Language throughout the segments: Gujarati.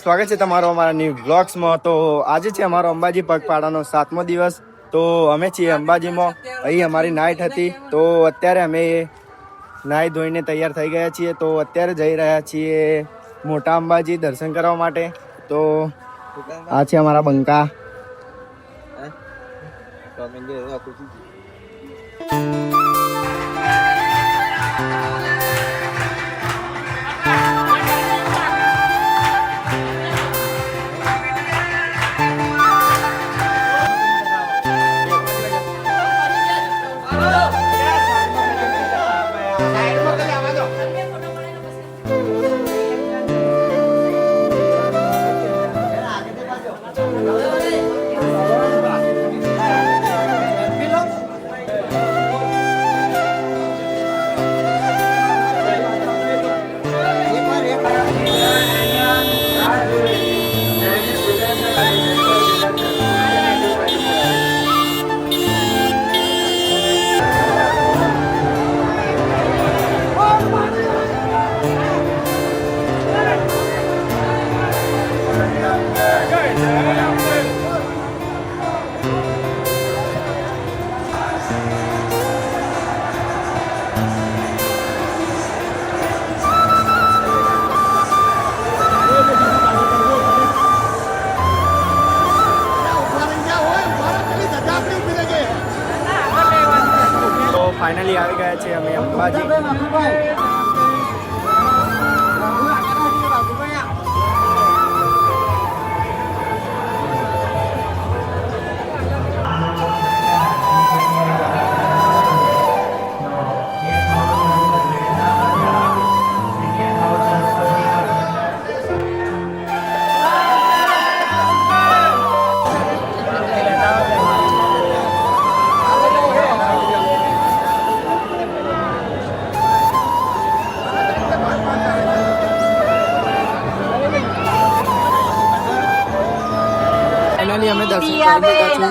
સ્વાગત છે તમારો અમારા ન્યૂ બ્લોગ્સમાં। તો આજે છે અમારો અંબાજી પગપાળાનો 7મો દિવસ। તો અમે છીએ અંબાજીમાં, અહીં અમારી નાઇટ હતી। તો અત્યારે અમે નાહી ધોઈને તૈયાર થઈ ગયા છીએ। તો અત્યારે જઈ રહ્યા છીએ મોટા અંબાજી દર્શન કરવા માટે। તો આ છે અમારા બંકા। ફાઇનલી આવી ગયા છે અમે અંબાજી। અમે દર્શન કરી લીધા છે।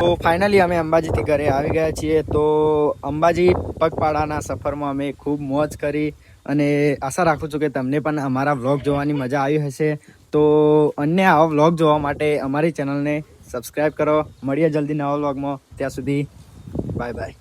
તો ફાઇનલી અમે અંબાજીથી ઘરે આવી ગયા છીએ। તો અંબાજી પગપાળાના સફરમાં અમે ખૂબ મોજ કરી અને આશા રાખું છું કે તમને પણ અમારા વ્લોગ જોવાની મજા આવી હશે। તો અન્ય આવા વ્લોગ જોવા માટે અમારી ચેનલને સબસ્ક્રાઈબ કરો। મળીએ જલ્દી નવા વ્લોગમાં, ત્યાં સુધી બાય બાય।